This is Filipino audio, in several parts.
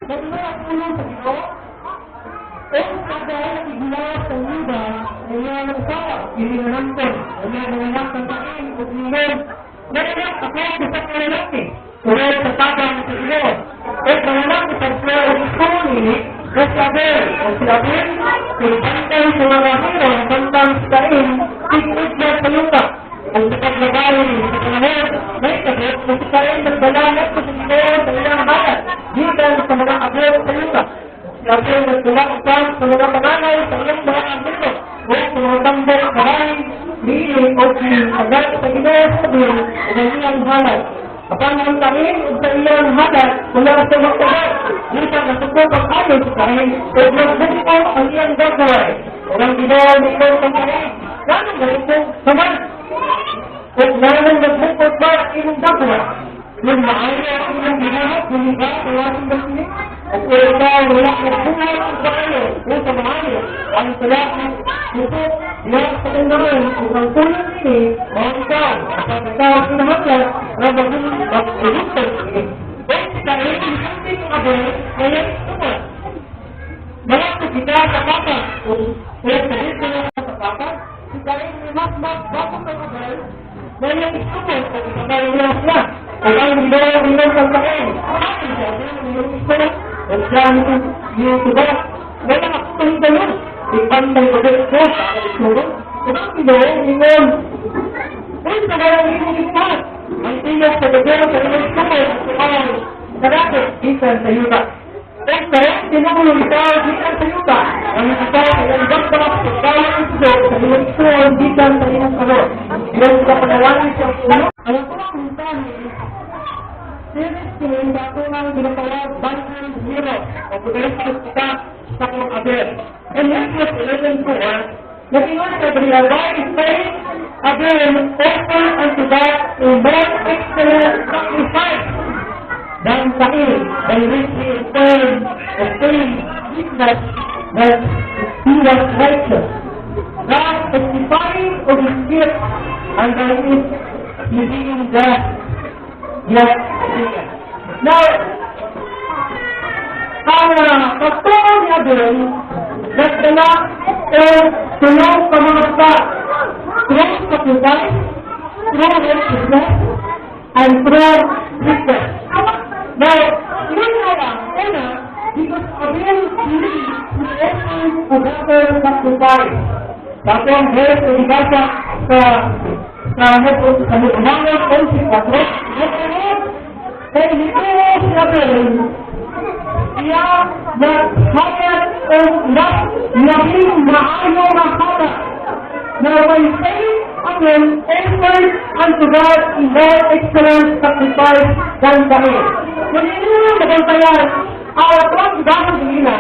Nagmula sa Ginoo, ang kagaya igla sa Yuda, ngayon ang sawa, ilinanampon, ngayon ang kain, at ngayon, ngayon ako sa kanilaki, tulad sa tagang sa Ginoo, at nanganak sa Pagkaya o Ikoni, at Abel, kulbantay sa mga hero, bantang sa kain, tigit na sa Yuda, ang paglagayin sa panahon, may kabot na sa kain nagbalangat sa Ginoo sa ilang balat, gitan sa mga abot sa Yuda. Kasi nagtulak-tulak sa mga panganay sa ilang mga abito o sa mga tambay karay, liling o agad sa Ginoo sa Ginoo o sa ilang halat. Kapag ang kain o sa ilang halat, wala sa mga tagal, gitan na sukot ang ayon sa kain o magbukong ang iyang gagaway. O ang Ginoo na ikaw sa kain, ganang ganito naman. O ganang nagbukot ba ang iyong gagaway? Yung maaari ang ilang ginahap, yung iba, kawasin ba siya? At kung ikaw wala ng buhay ang kayo, o sa maaari, ang salat ng puso, yan sa kandaron, kung ang tulong ini, o ikaw, at ikaw sinahaglat, na mag-ulustay ini. O dahil yung sabi ng abay, ngayon tumat. Malaki kita sa papa, kung sabi ko na sa papa, dahil yung mas bago ng abay, ngayon tumat, kung sabay niya siya. Ang hindi ng pagkain. Ang dami yung tuba. Wala akong tanong. Ipantay ko din ko sa itsura. Ang hindi ang sa kayang iniligtas. Ang tiyak sa gagawin sa ilang sumay at sumay. Karakot, isan sa yuta. Ang sarap, tinulong ikaw, isan sa yuta. Ang ikaw ay ang gagawin sa kayang ito sa ilang sumay, isan sa ilang kalor. Ilang kapanawalan sa ulo. Ang kumang series team dako ng ginatawag Bantam Zero o pagkakit kita sa kong Abel. And Exodus 11:4, nag-ingat sa Brilaway faith Abel offer unto God a more excellent sacrifice than Cain, by which he obtained witness that he was righteous. God testifying of his gift and by it he being God. Yes. Now, ang pagturo ni Abel, nagdala o tulong sa mga pa, through sacrifice, through righteousness, and through witness. Now, yun nga lang, una, because Abel believed he offered a better sacrifice. Dati ang verse na ibasa sa Humangan 11:4, kaya nito si Abel, siya naghayat o naging maayo na hata na may faith Abel offered unto God a more excellent sacrifice than Cain. Kung hindi mo nabantayan, awat-awat gano'n nila,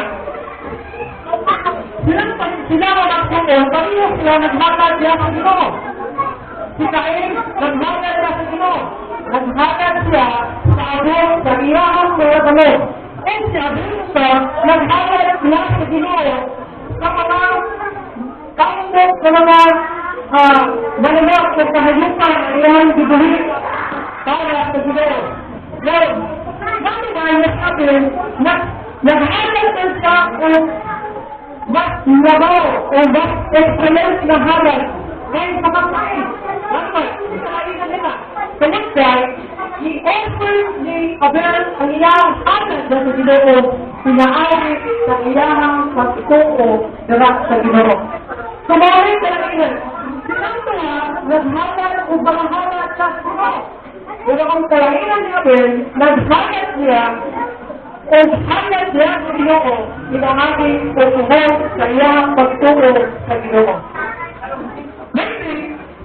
sila nagpuno, pareho sila naghatag niya sa Ginoo. Si Cain, naghatag niya sa Ginoo. Naghatag siya sa abot sa iyahang mga balon. And si Abel ito, naghatag niya sa Ginoo sa mga kaundok sa mga mananap na kahayupan ang iyahang gibuhi para sa Ginoo. Ngayon, dami ba nagsabi, naghatag siya o mas labaw o mas excellent na halal ngayon sa pagkain. Bakit? Kakain na nila. Sa next slide, i-offer ni Abel ang iyang halal na sa Ginoo, pinaari sa iyang pagtuo na sa Ginoo. Sumarin ka lang ilan. Sinang nga, naghalal o banghalal sa Ginoo. Pero ang kalainan ni Abel, naghalal niya o halal niya sa Ginoo, pinahagi o tuhog sa iyang pagtuo sa Ginoo.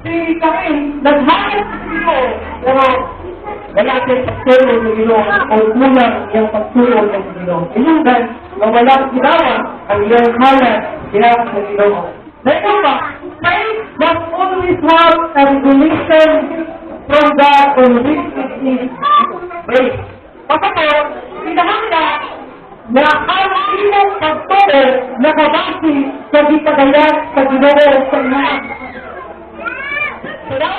Si Cain, naghalal sa Ginoo, pero wala siyang pagtuo sa Ginoo o kulang iyang pagtuo sa Ginoo. Inugan na walang ginawa ang iyang halal niya sa Ginoo. Dahil ba, faith must always have a relation from God on which it is based. Pagkatapos, pinahanda na ang ilang pagtuo nakabasi sa gitagayan sa Ginoo sa ilang. Kaya,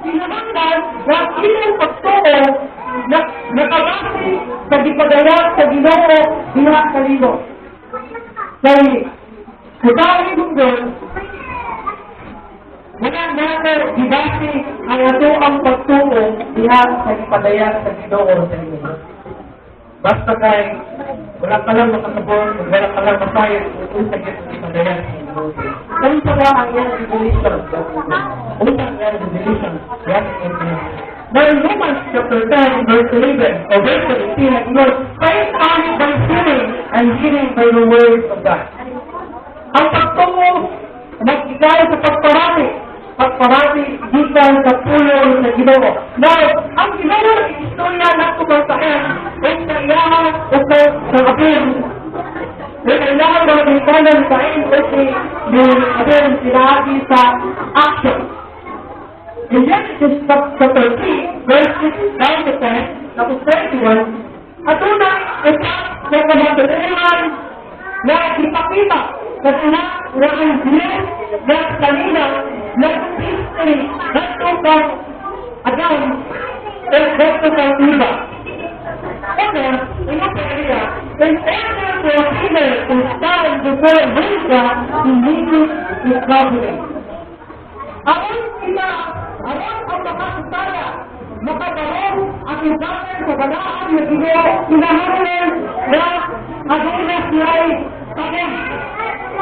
pinahanda na ilang pagtuo nakabati sa gipadayag sa Ginoo diha sa libo. Kay kutawi bundol, wala natin gibati ang ato ang pagtuo diha sa gipadayag sa Ginoo sa libo. Basta kay wala ka lang makasabon, wala ka lang masayang kung sa gipadayag sa Ginoo. Kung sa ang iyong revelation, unang iyong revelation, yan ang now in Romans chapter 10, verse 11, or verse 17, it goes, faith comes by hearing, and hearing by the word of God. Ang pagtungo, nag-igay sa pagparati, gikan sa pulong sa Ginoo. Now, ang Ginoo, istorya na kumasain, kung kailangan o sa apin, kung kailangan na magkalan sa kasi yung apin sinagi sa action. In Genesis chapter 3, verses 9 to 10, tapos 31, at una, ito na kamatulinan na ipakita kasi na ang Diyos na kanina na history na tukang Adam at tukang iba. Una, inapalaya, in order for a sinner to stand before God, he needed his covenant. Ayon ang makasasaya, makabaron ang ibanan sa balaan na Ginoo, kinahanglan na adunas niya ay takin.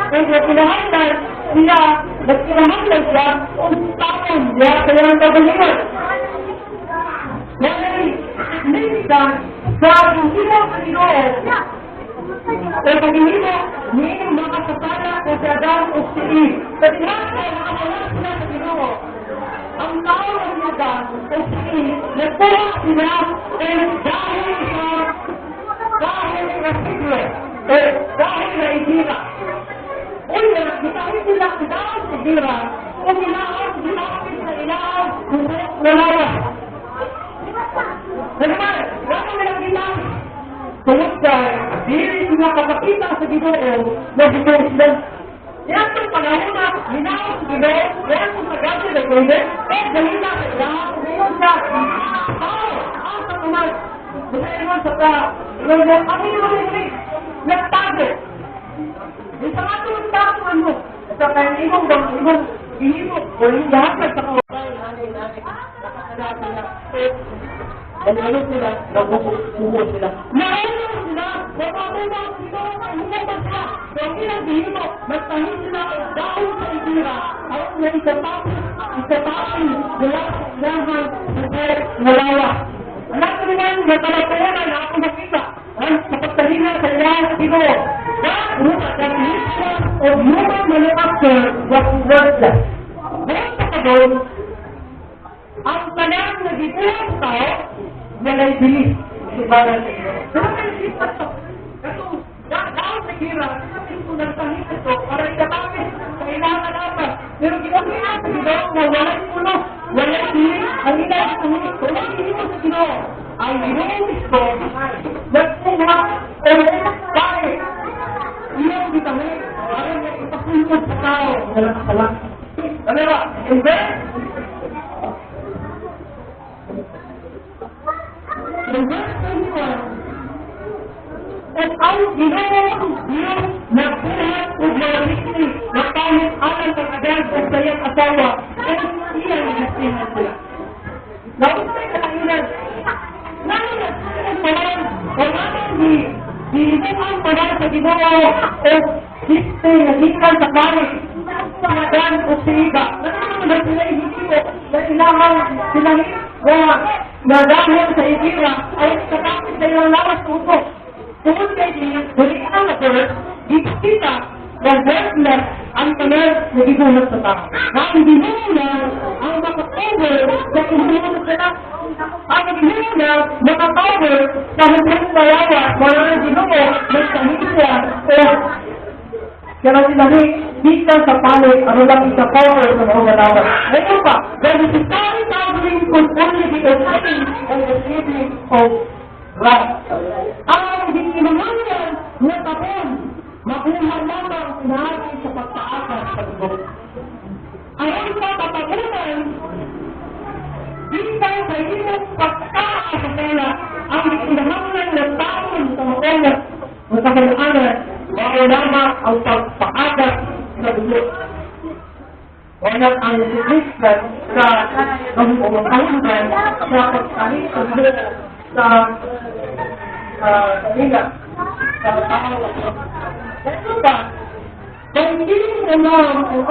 Kaya kinahanglan siya, nagkinahanglan siya, kung takin niya sa iyang kagalingan. Dahil, minsan, sa Ginoo sa Ginoo, o pag-ihimo, niing makasasaya o si Adam o si Eve. Sa tinatay, nakawalan sila sa Ginoo. Ang tao ng Adam o si Eve, nagpura sila dahil na siglo, dahil na idira. Una, gitawin sila dahil sa idira, o ginawin sa ilaw, nalawas. Naman, wala nilang ginawin. Tungkol sa diri sila kapakita sa Ginoo na Ginoo sila. Yan panahon na ginawin sa Ginoo, yan kung sagasi na pwede, galina sa ilaw, ngayon sa asa naman, masaiwan sa tao, ngayon, ang ino nagtago. Yung sa ato ang takuan mo, sa kaya imong ihimok, o yung lahat sa kawabay, nakakalabi na, ang ano sila, nabubuo sila. Naayos sila, napapabang sila, umubang sila. So, ang ilang dihimo, magtahin sila dahil sa itira, at na isatapin mula sa ilahan sa nalawa. Anak ko naman, natalapunan na ako makita, ang kapagtahinan sa ilahan sa Ginoo. That was the mission of human manufacture was worthless. Ngayon sa kadon, ang kanang nagibuhang tao, na naibilis. Subaran sa iyo. Pero naisip na ito. Ito, dahil sa kira, sabihin ko nagtahit ito para ikatapin sa kailangan natin. Pero ginawa sa Ginoo na walang puno, walang hiling, ang ilaw sa hiling. Kung nakikinig mo sa Ginoo, ang Ginoo ito, nagpunga, o bakit? Iyon vitamin, para na ipapulot sa tao. Walang kasalang. Ano ba? And then, the verse 21, at ang Ginoo yung nagbuhat o malikli na kahit alam ng agad o sa iyang asawa, ay iyan nagsihan sila. Nausay ka lang ilan, namin nagsihan palang, o namin dihimuhan palang sa Ginoo o siste na gikan sa kanin, sa agad o sa iba. Namin na sila ihihimo na ilahan sila na dahil sa itira ay katapit na ilang lawas upo. Tungkol kay Dili ang na-birth, ipakita na worthless ang tamer na gibuhat sa tao. Na hindi muna ang makakover sa ibuhat sa tao. Ang hindi muna makakover sa hukong mayawa, wala na Ginoo, nagsahisya, o kaya sinabi, kita sa palit, ano lang isa-cover sa mga malawan. Ngayon pa, dahil si Tari Tawagin could only be a setting and a shaping of life. Ang hinahangyan na tapon, makuha lamang sinabi sa pagtaakas sa Ginoo. Ayon sa katagunan, kita sa iyong pagtaas sa pera, kasalanan, mao lamang ang pagpaagat sa dugo. Walang ang Kristiyan sa pagpapahulugan sa pagkahit sa dugo sa kanila, sa tao. Ito ba, kung hindi mo ang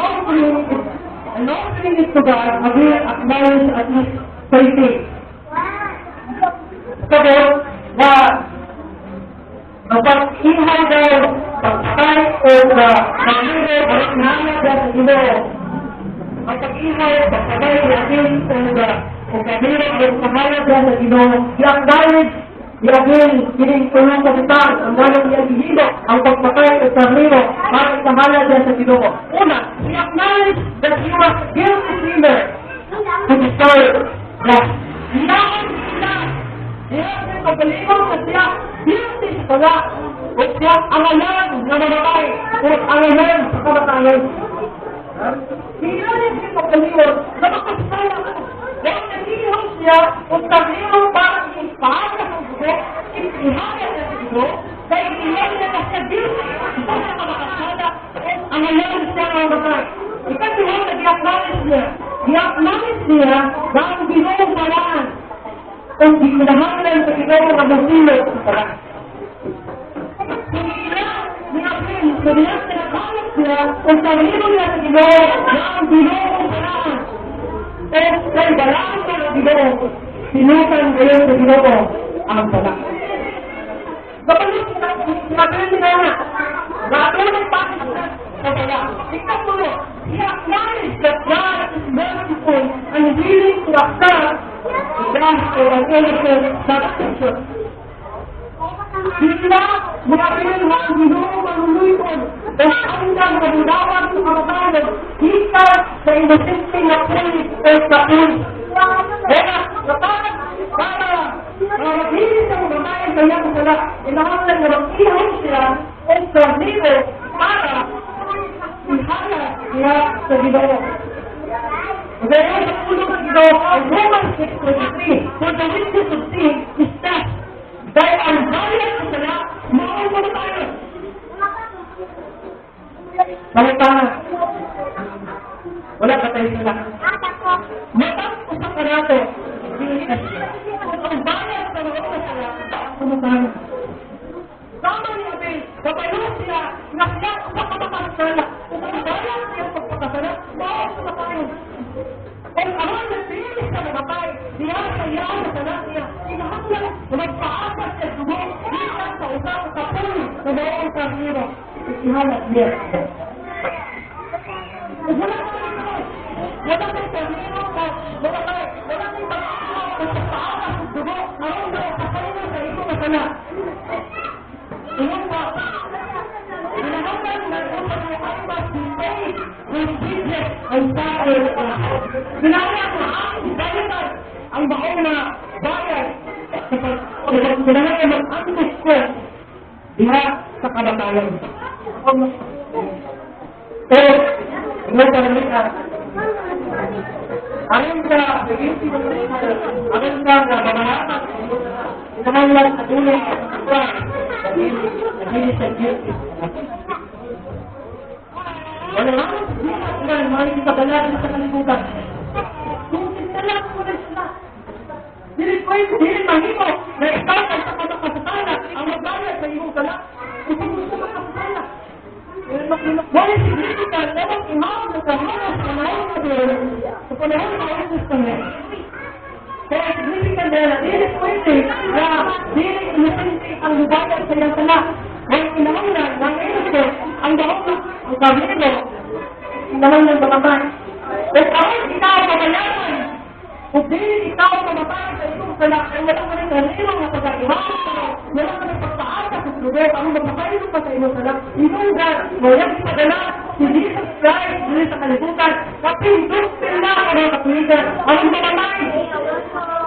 offering is to God, I will acknowledge at least 30. Sagot na ang pag-ihaw daw, pag-tay o pag-ihaw, pag-ihaw sa Ginoo. Ang pag-ihaw, pag-tay natin o pag-ihaw o pag-ihaw sa Ginoo. I-acknowledge, i-agin, kining tulong sa bitang, ang walang i-agihilo, ang pagpatay o pag-ihaw, para ikahala dyan sa Ginoo. Una, i-acknowledge that you are guilty sinner to deserve that. Hinaan sila. Hinaan sila pagkalimang na siya. Guilty sa pala. O siya angalan na mamatay. O angalan sa kamatayan. Hinaan sila pagkalimang na makasaya ka. Dahil nagihon siya o pagkalimang para ipahaga sa dugo, ipahaga sa dugo, dahil iyan na siya guilty. Ito na makasaya. Angalan siya na mamatay. Ikatuwa na di-acknowledge niya. I-acknowledge niya na ang Ginoo paraan. Kung di kinahanglan sa Ginoo na masilot sa paraan. Kung ni-apin, kung ni-acknowledge niya, kung sarili niya sa Ginoo na ang Ginoo paraan. Kung kay balaan ka ng Ginoo, sinukan kayo sa Ginoo ang paraan. Kapag sinabi niya na, natin ang pakisas sa paraan. Ikatuwa, i-acknowledge that God is merciful and willing to accept God for an innocent substitution. Sila, mulakin ang Ginoo manuluyon at hanggang mabudawan sa kamatayan, hika sa inosente na pulis o sa pulis. Kaya, kapag para maghihili sa kamatayan sa iyang sala, inahanglan na mag-ihon siya o sa libo para ihala niya sa Ginoo. Dahil sa ulo ng Ginoo, ang Romans 6:23, for the witness of sin is death. Dahil ang bayad sa sala, maunod tayo. Samantala, wala ka tayo sila. Matang-usap ka natin, ang bayad sa mga sala, samantala. Sama niya din, kapayo siya, na siya sa kapapasala. Kung ang bayad siya sa kapapasala, maunod na tayo. Kung alam na siya sa namatay, siya sa iyan na sala niya, inahanglan na magpaasas siya sumo, iyan sa usap sa puno na maong karniro. Ihalat niya. Wala ka ito. Wala ka karniro ka. Wala ka pag-aasas sa paasas sa sumo, maong na sa puno sa ito na sala. Iyon pa. Inahanglan na ito sa iambas ni faith with business and power. Sinaya ko ang bayad ang baong na bayad sinaya mag-antos ko diha sa kamatayan. So, ino parang ka ayon sa ayon sa pamahatan kinahanglan sa tulong sa hindi sa guilty. Wala naman sila mahal kita balagan sa kalibutan. Kung sinala mo na sila, dili mahimo na ikaw ang sa kapasatala ang magbayad sa iyong sala. Kung gusto makapasala. Wala significant na mag-ihaw na kahirap sa panahon na doon sa panahon na Jesus kami. Kaya significant na dili pwede na dili inosente ang magbayad sa iyong sala. Kaya kinahanglan ng innocent ang dahon ang kabilo kinahanglan mamatay. At kahit ikaw pamayanan, kung dili ikaw mamatay sa iyong sala, ay wala ka rin kanino nga pag-ihaw, wala ka rin pagpaasa sa lugar, ang magpapaylo pa sa iyong sala, iyong God, walang ipadala, si Jesus Christ, dili sa kalibutan, kapindot sila ang mga katuligan, ang mamatay,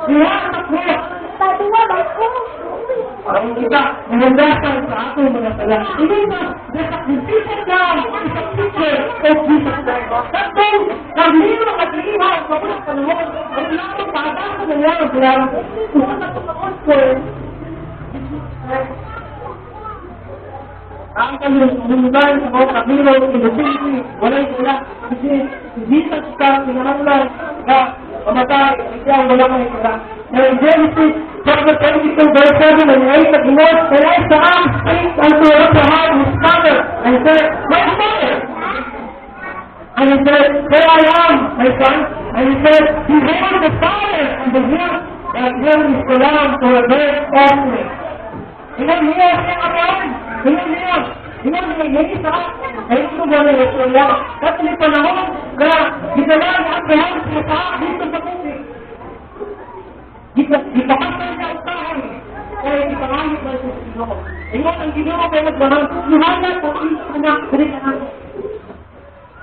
diha sa kuya. Ang kita, mahandasan sa ato mga sala. Hindi ba, the sacrificial now is a picture of Jesus Christ. Tapos, kanino mag-iihaw sa mga panahon, ang lamang paadasan ng mga sila, kung sa panahon ko, ang kanilungan sa mga kapilo, inusinti, walay sila, kasi hindi sa kita, pinahanglan, na pamatay, ikaw wala kang isara. Now in Genesis chapter 22 verse 7 and 8, the Lord and Abraham spake unto Abraham his father, and said, my father. And he said, here I am, my son. And he said, behold the fire and the wood, and here is the lamb for a burnt offering. Ilan niya siya kapan? Ilan niya? Ilan niya yung isa? Ay ito ba na ito niya? At may panahon na gitalaan at kahang sa dito sa puti. Gipakasal niya ang taon. Kaya gipangalit na ito sa Ginoo. Iyon ang Ginoo kaya nagbarang. Luhanap ang isang anak. Dili ka na.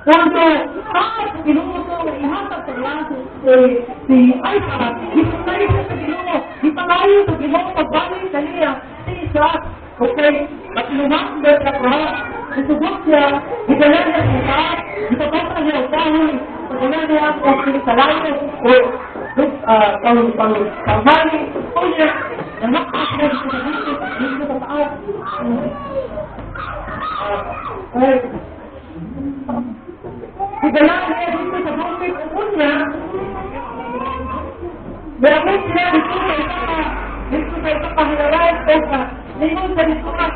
Cuando sa Ginoo ko na ihatag sa laso si Isaac, gipangalit sa Ginoo. Gipangalit sa Ginoo pagbalik sa niya. Isaac, okay, at lumakbet sa Abraham, isubok siya, gitala niya sa Isaac, gitapasa niya ang tahon, pagkala niya ang sinisalayo, o pang-mali, o niya, namakasya sa dito sa taas. Okay, gitala niya dito sa bukit, o niya, meron siya dito sa pangalaran ko ka, ngayon sa dito ka,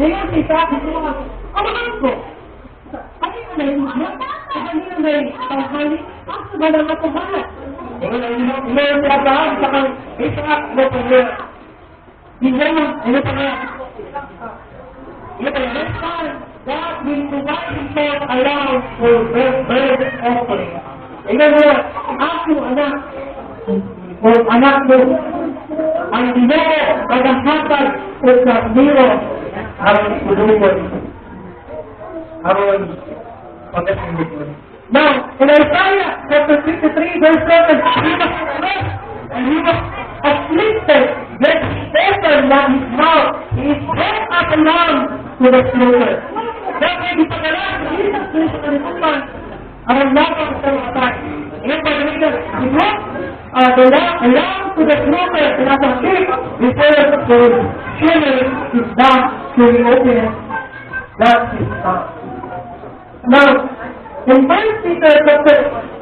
ngayon sa isa, dito ka, ano ko? Ano yung may mga? Ano yung may tanghali? Asa ba lang ako halat? Ngayon sa Abraham, sa kang isa, mo pa niya. Ngayon, ano pa niya? Next time, God will provide himself around for birth offering. Ngayon mo, ako anak, o anak mo, ang Ginoo paghahatag sa Ginoo ang tulungan aron paghahatag. Now, in Isaiah chapter 53 verse 7, he was oppressed and he was afflicted, yet he opened not his mouth. He is brought up a lamb to the slaughter. Dahil di pagkalaan, hindi sa kalimutan ang lamang sa matay. Ngayon pa ganito, he brought the lamb to the slaughter and as a sheep before the shearer is done to reopen that is done. Now, in 1 Peter chapter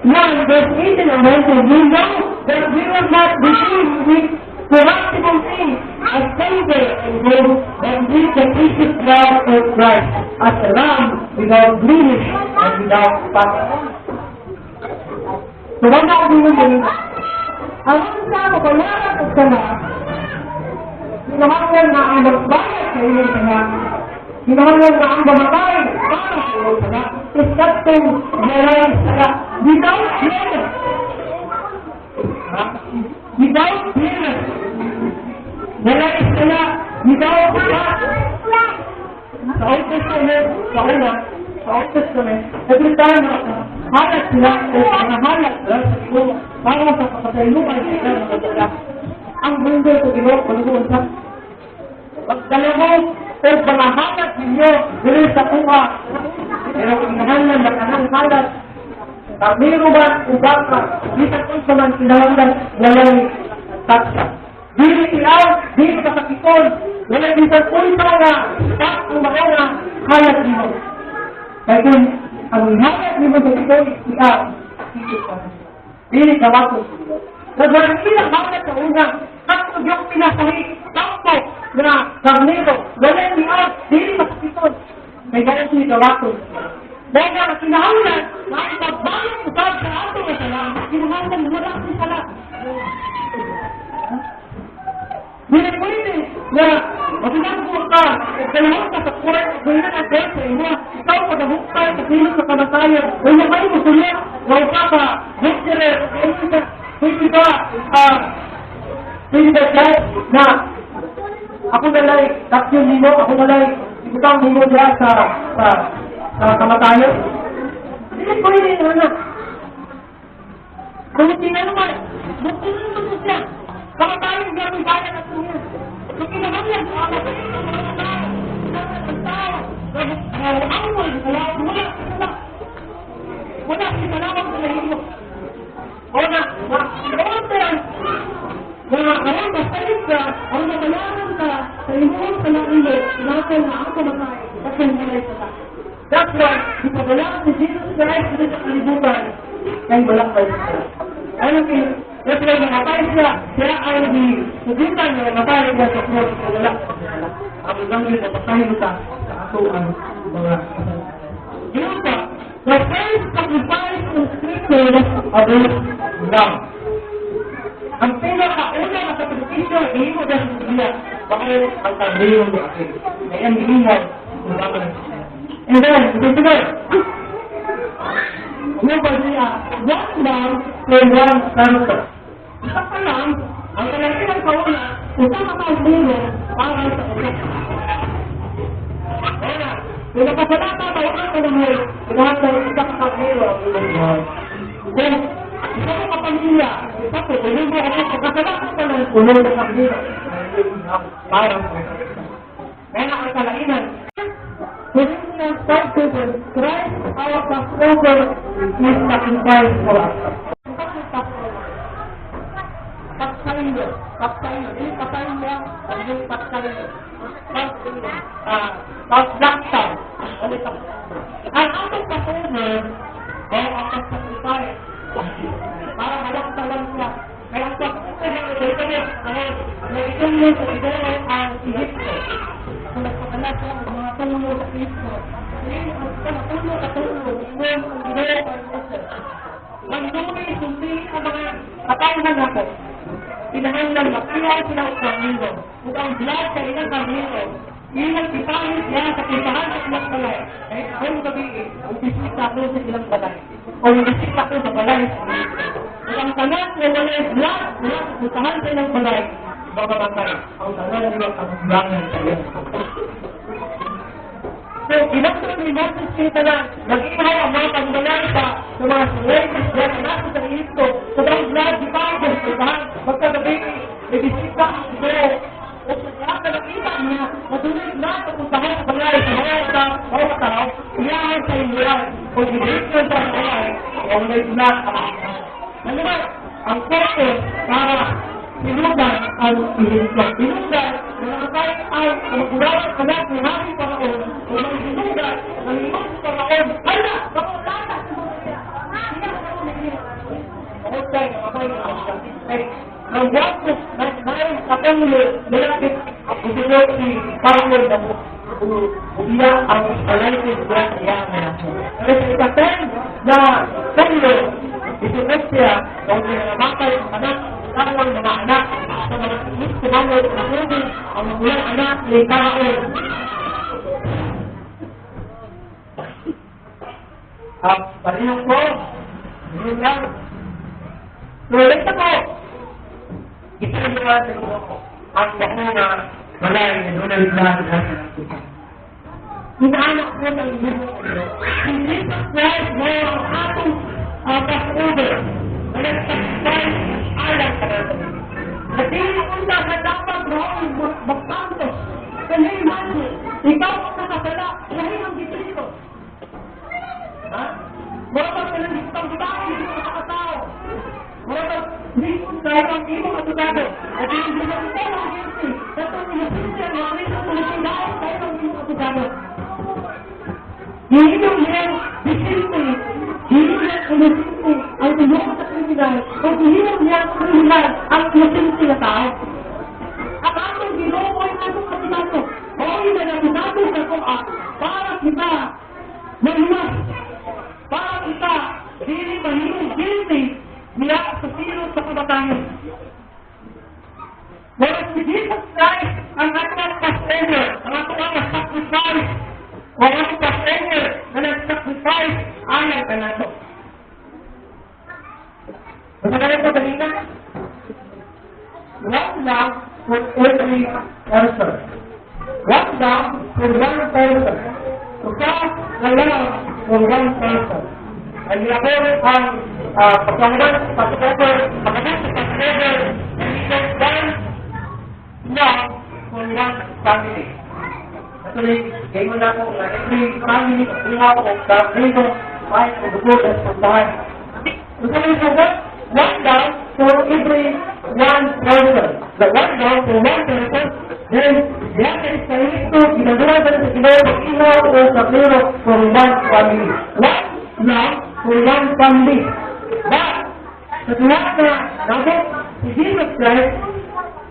1 verse 18 and 19, we know that we will not receive with corruptible things as silver and gold, and with the precious blood of Christ as a lamb without blemish and without spot. So, wala ako din ang sa kapayaran at sana, hinahanglan na ang magbayad sa iyong sana, hinahanglan na ang bamatay para sa iyong sana, iskatong galang sana, without blemish. Without blemish. Galang sana, without spot. Sa Old Testament, sa una, sa Old Testament, every time halat sila, halat sila sa Ginoo, para sa kapatayunan sila ng magdala. Ang mundo sa Ginoo, panubuan sa magdala mo, o mga halat ninyo, dili sa kuha. Pero inahanlan na kanang halat, kamiro ba o baka, kita kung sa man kinahanglan, walang taksa. Dili ilaw, dili kasakikon, walang isang punta na, ang mga halat ninyo. Kaya kung ang halat ninyo sa ito, ikaw, dili ka wako. Nagwalang ilang halat sa unang, tapos yung pinasahi, tapos na karnero, walang ikaw, dili kasakikon. Kaya ganyan siya wako. Dahil na kinahanglan, na ipagbayang usap sa ato na sala, kinahanglan wala si sala. Dili pwede na masinagpo ka, kalahon ka sa kuret, gawin na ang sa inyo, ikaw pag-ahukay, kasilog sa kamatayan, wala kayo musulit, wala ka pa, victory, pwede ba na ako nalay, taksyon nino, ako nalay, ibutang nino dyan sa kamatayan. Dili pwede na. Kung tinanong, bukti naman siya. Kamatayan gawin kaya na po niya. Kung kinahanglan, ang tao, awal, wala, sinalawang sa lahilo. Wala, kawan ka, kawan ka, salit ka, ang nagalaran ka, sa imuhon sa nangilo, sinakal na ang kamatay, at hinalay sa taas. That's why, ipadala si Jesus Christ dito sa kalibutan, ay walang kayo sa taas. Ano kayo? That's why namatay siya ay subitan na namatay niya sa cross, ipadala sa kanila. Ang lang yun, napatay kita sa ato ang mga kasalanan. Yun pa, the first sacrifice in Scripture about love. Ang pinakauna na sakripisyo, hindi mo dahil sa Biblia, bakit ang tabiyon ni Akin. Ngayon, hilingan, kung bakit ang Biblia. And then, ito ba? Ano ba niya? One man for one cancer. Isa pa lang, ang kailangan kauna, isa ka tabiyon para sa isa. Kaya, kung nakasalata ba ang kalamuyo, lahat ng isa ka tabiyon ang ilang. Kung isa ka kapamilya, isa ko, kung hindi ako pagkasalata pa lang, kung hindi ka tabiyon, para sa isa. Kaya ang kalainan, Corinthians 5:7, Christ our Passover is sacrificed for us. Pagkaino. Ini pagkaino. Ang pagkaino. Paglaktan. Ang ating Passover ay ang sacrifice. Para malaktalan siya. Kaya ang pagkaino na itulong sa idolo ang Egypto. Kung nagpakalat siya ang mga tulo sa Cristo. Tulo ang idolo ang Egypto. Magdumi, sundi ang mga katayanan natin. Pinahanglan magkiyay sila sa Panginoon. Kung ang blood sa ilang Panginoon, ilang ipangit niya sa pisahan sa ilang balay. Kahit akong gabiin, ang bisita ko sa ilang balay. O yung bisita ko sa balay sa Panginoon. Kung ang tanas na wala yung blood, wala sa pisahan sa ilang balay, bababatay. Ang tanas na ilang pangbulangan sa ilang balay. So, ginagtong ni Moses kita na nag-ihay ang mga pangbalay sa mga suwaitis dyan na nasa sa Egypto. So, ang blood, di pa ang pisahan. Pagkagabi, may bisita ang ito. O sa ka nakita niya, matuloy na papuntahan sa balay sa mga tao, iyahan sa imulan. O ginagtong sa balay, o may blood ang ano ba? Ang purpose para sinugan ang Egypto. Sinugan na nakatay ay magulawang anak ni Haring Paraon o may sinugan ng imong Paraon. Hala! Bakit lahat? Okay, nakatay na ang ang wakos na mayroon sa Pangulo malapit ang usunod si Paraon na ubiya ang alaitis na iyan na natin. Kasi ikaten na Pangulo isunod siya kung sinamakay ang anak Karawang mga anak sa mga inis kumanod na huli ang mga anak ni Paraon. Parehong po, yun lang. So, ito po, ito yung mga ang bakuna balay ni Donald Trump na sinakita. Inaanak ko ng buhay. Hindi sa Christ mo ang atong Passover. Nagsasaktay alam ka natin. At hindi unta na dapat roong magpantos. Kasi mano, ikaw ang nakasala. Lahin ang Diyos. Ha? Marapag ka lang dito ang tao, hindi mo nakatao. Marapag, hindi mo ang ibang atutado. At hindi mo ito ang guilty. At ang inusinti ang mga rin sa tulisin dahil tayo ang ibang atutado. Hindi mo yan, disinti. Hindi mo inusinti ang ibang kriminal. Kung hindi mo yan kriminal ang inusinti na tao. At ang ginoo ay atong atutado. O hindi na atutado sa kuha para kita maluwas. Para kita hindi mahirong guilty niya sa sino sa kabatayan. Whereas si Jesus Christ, ang ating Passover, ang ating sacrifice, o ang ating Passover na nag-sacrifice, ayaw ka na ito. Masagalan ko kanina? One lamb for every person. One lamb for one person. So, na lamb for one person. Ang ginagawa ang pagkakulan sa Passover, pagkakulan sa Passover, one lamb for one family. Actually, kayo mo na po na every family, kuha ko sa dito, ay magbubuod at pagbahan. So, one lamb for every one person. the one down for one person, then that is Espiritu ginagawa sa Ginoo pag-inaw o sa plero for one family. One love for one family. But, sa tuwa na nabot si Jesus Christ,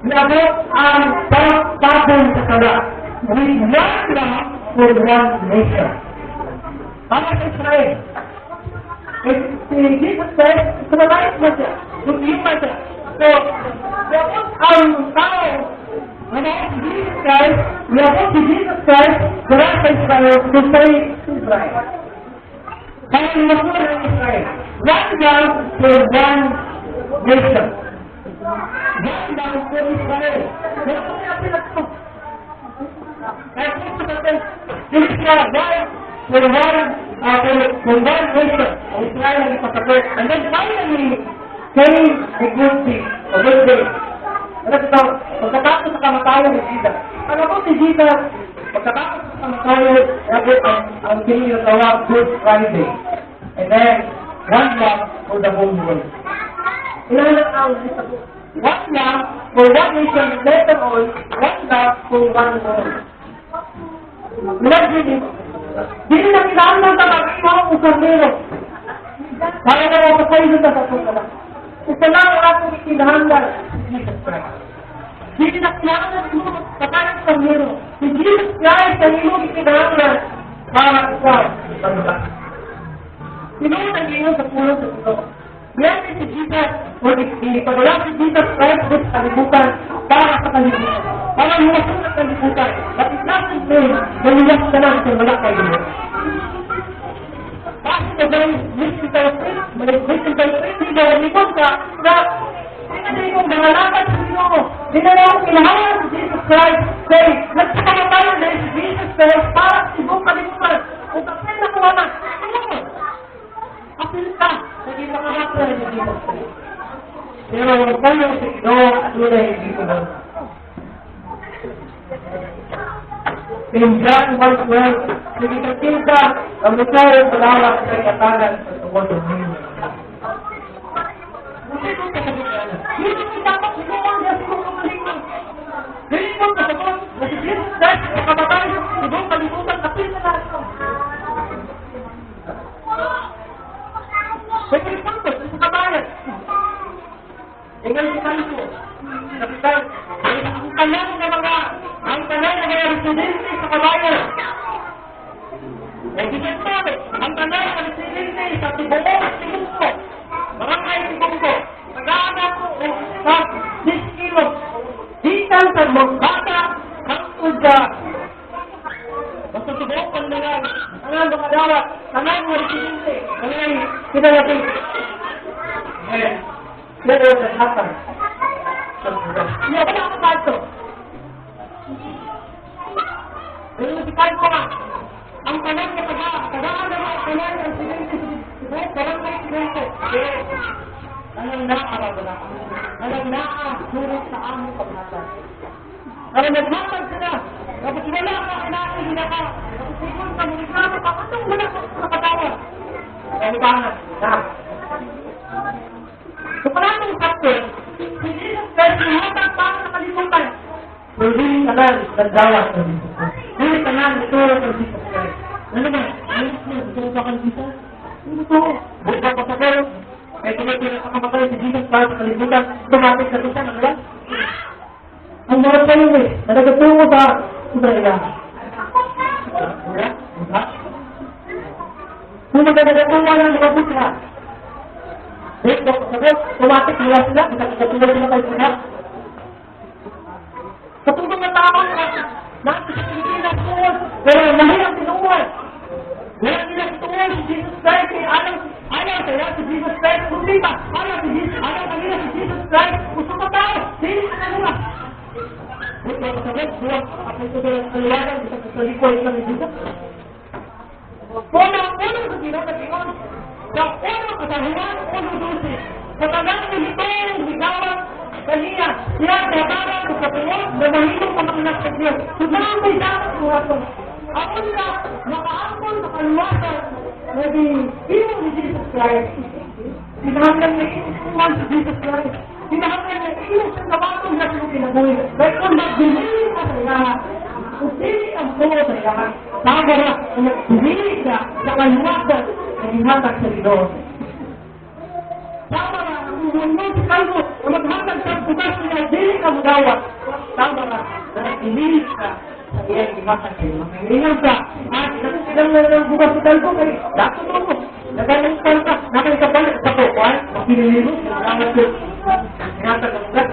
nabot ang pagpapon sa sala. With one love for one nation. Para sa Israel. Si Jesus Christ, sumabait mo siya. Sumima siya. So, nabot ang tao. Si Jesus Christ, nabot si Jesus Christ, para sa Israel, to save Israel. Kaya nabot ang Israel. One love for one nation. One love for Israel. Kaya kung natin ito. Kaya kung natin, Israel, for one nation, Israel ang ipasapit. And then finally, came a good day, a good day. Pagkatapos sa kamatayan ni Jesus. Ano po si Jesus? Pagkatapos sa kamatayan, nabot ang tinatawag Good Friday. And then, one love for the whole world. Ilan ang one love for one nation, later on, one love for one world. Imagine, hindi na kailangan ng tabag-imaw o karnero. Para na mapasay sa tatapos. Isa lang ang ating ikinahanggan, Jesus Christ. Hindi na kailangan ng ito kapag karnero. Si Jesus Christ ang iyong ikinahanggan para ikaw sa Sinuot ang iyong sa pulo sa ito. Yan si Jesus, o ipagala si Jesus Christ sa kalibutan para sa kalibutan. Para lumasun sa kalibutan. But it doesn't mean na lumas ka lang kung wala kayo. Kasi na dahil mission tayo hindi na likod ka na hindi mong nangalaman sa Ginoo. Dinala ang kailangan si Jesus Christ. Say, nagsakamatayan na si Jesus Christ para sa ibang kalibutan. Kung kapit na kuha na, kapil ka, hindi makahapla ni Jesus Christ. Pero ang tayo sa Ginoo at wala hindi ko lang. In John 1:12, sinitatinta ang Messiah sa lawak sa katagan sa tungkol ng Diyos. Dito si dapat sinuwan niya sa mga malignan. Dito mo sa sagot na si Jesus Christ sa kamatay sa ibang kalibutan kapil na lahat ko. May kalibutan sa kabayan. Tingnan si Kalpo. Kapitan, ang talang na mga residente sa kabayan. May dinagsabi, ang talang na residente sa Tibungo, Barangay Tibungo, nag-aanap ko sa 6 kilos. Dikan sa Mogbata, hangtod sa basta Tibungo na lang, ang mga dawat, tanang mga residente, ang pinalating. Pero naghatang. Hindi ako nakakapad to. Pero nasipad ko nga. Ang tanong na tagaan na mga tanong ng sinente. Parang may sinente. Alam na arabala. Alam na sulit sa aming paghatan. Alam naghatag sila. Kapag wala ka, kailangan nila ka. Kapag siguro ka, muliklamo ka. Anong wala ka sa katawan? Kaya bangan. So, paratong factor, si Jesus Christ lumatag para sa kalibutan. So, hindi tanan nagdawa sa Jesus Christ. Hindi tanan nagturo sa Jesus Christ. Ano ba? Ano ba? Nagturo sa kalibutan? Ano ito? Buka pa sa pero. Kaya tuloy-tuloy sa kamatay si Jesus para sa kalibutan. Tumatik sa tusan. Ano ba? Ang mga tayo na nagturo sa Israel. Kung magdadagawa ng mga buka, tumatik nila sila, katulad sila kayo sila. Katulad ng tao natin sa Pilipinas tuon, pero mahirap tinuwan. Wala nila tuon si Jesus Christ, ayaw sila si Jesus Christ, kundi ba? Ayaw kanila si Jesus Christ, gusto pa tayo, hindi ka na nila. Huwag na kasabit, buwag, ako ito na kaliwanan, isa sa salikoy sa Jesus. Unang sa ginagawa, sa unang kasahuan, unang dusi, sa tagang militong ligawan, kaniya, siya dabarang sa katuwag na mahilong pamakinak sa Diyos. Sudarang may dapat buhaton. Ako na nakaangkol sa kaluwasan na di ni Jesus Christ. Sinahanggan na inuwan si Jesus Christ. Sinahagan na iyong sa kabatong na siyang pinabuhi. Dahil kung nagbili ka sa ilahan, kung dili ang buo sa ilahan, tama na kung nagbili ka sa kaliwasan na hinatag sa Diyos. Tama na kung huwag si kalbo na maghatag sa bukas na dili ka magawat. Tama na na nagbili ka sa iyang hinatag sa Diyos. Ngayon ka, at nakasilang na ng bukas si kalbo, kaya dapat mo. Nagaling ka, nakikabalik sa kukuan, makililo, nakawat ko. Hinatag ang bukas.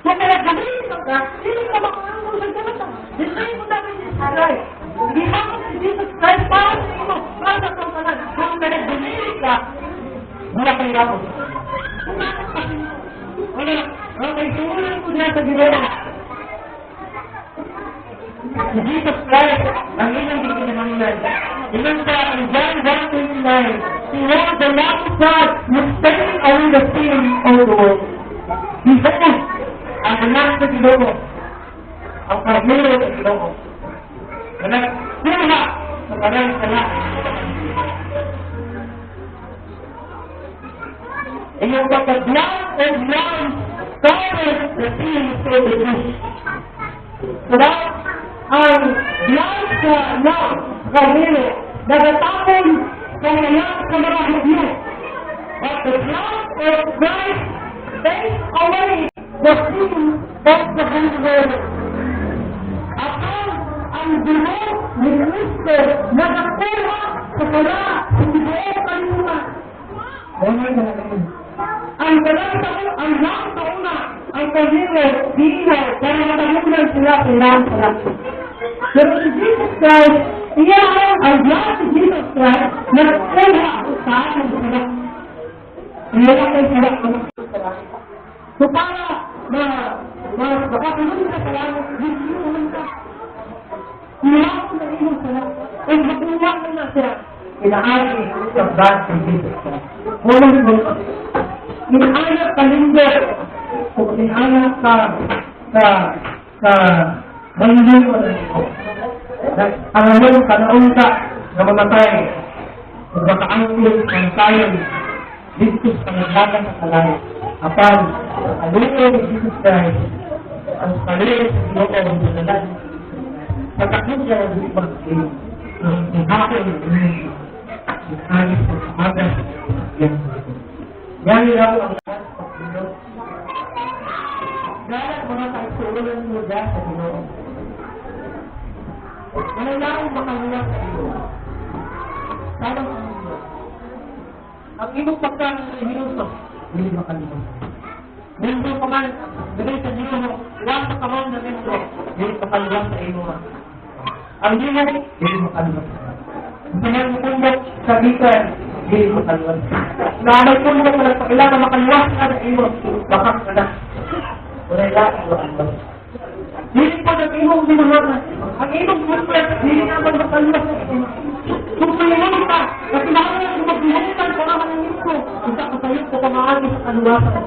Kung nagkabalik ka, hindi ka makakawal sa Diyos. Hindi mo namin isalay. Hindi ako si Jesus Christ para sa iyo. Para sa kapalan. Kung nagkabalik ka, wala kayo ako. Wala. Okay, sumunod ko na sa Ginoo. Si Jesus Christ, ang ilang ikinahanglan. Ilan sa John 1:29, He was the Lamb of God, who's taking away the sin of the world. Behold, ang anak sa Ginoo, ang pagmilo sa Ginoo. Nagsimula sa kanang salat. And yung pagkadlang of Lamb covered the sin of the world. Kaya, ang blood sa Lamb, pagmilo, nagatapon sa mga hudyo. But the blood of Christ takes away the sin of the whole world. Ang dugo ni Kristo nakakuha sa kala sa buong kalimutan. Ang dalang taon, ang lang tauna, ang pagmilo, dinaw, para matamunan sila kailangan sila. Pero si Jesus Christ, iya ang blood si Jesus Christ, nakakuha sa ating sila. Iya ang sila. So para makakulong sa kalaman, hindi naman ka. Ilang na iyong sila. Ang makuha na siya. Inaari sa blood si Jesus Christ. Walang mga. Inaayat ka lindo. O inaayat ka bandin mo na ito. Alam ka na unta na mamatay. Kung makaangkul ang tayo dito sa naglagan sa kalay. Apan, ang luto ni Jesus Christ, ang kalay sa luto ng dalalan. Pagkakit siya ang ibang ang hapon ng ayos ng samagas yan. Yan yung ang lahat sa Diyos. Galat mga kaisulan mo dyan sa Diyos. Manayang makaluwag sa iyo. Salang sa iyo. Ang imong pagkahinusos, hindi makaluwag. Nendo ka man, dito sa Diyos mo, huwag sa kamon na nendo, hindi makaluwag sa iyo. Ang dino, hindi makaluwag. Sa mga mukundok sa bitan, hindi makaluwag. Naamay kundok na sa kailangan makaluwag ka na iyo, bakak ka na. Wala lang, makaluwag. Hindi po na imong binahagan. Ang imong binahagan, hindi naman makaluwag sa iyo. Kung kailangan ka, na kailangan kung magbihuntan ka naman ng ito, isa ka sa'yo ko kamaagi sa kaluwasan.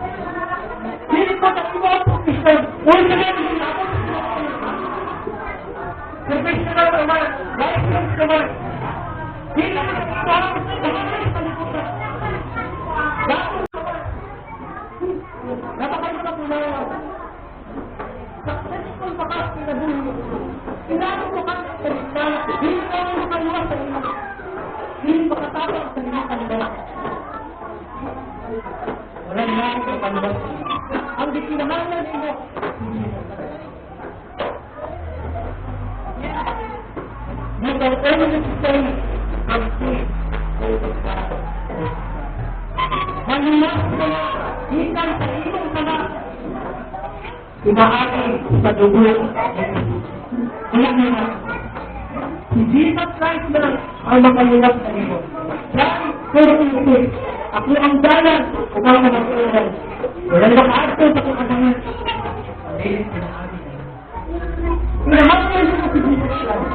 Hindi po na imong Christian, huwag na lang yung ako. Professional naman, license naman. Hindi naman ang parang sa kalimutan. Dapat naman. Napakalit na pulawan. Successful pa ka pinabuhi. Kailangan mo ka sa kalimutana. Hindi ka mo makaluwa sa iyo. Hindi makatapos sa mga kalimutana. Wala na ako sa kalimutana. Ang dikinamalan mo, you can only say and see. Manilas na ikan sa iyong sana. Inaari sa dugo. Kaya nila, si Jesus Christ na ang makalilas sa iyo. Dahil, pero ito, ako ang dalan, ikaw na mag-ulan. Wala na makaarto sa kong adangan. Dahil, inaari na. Pinahangin sa si Jesus Christ.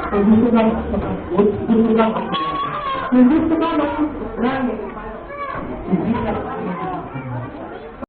Kung gusto lang ako, kung gusto lang ako, kung gusto lang ako,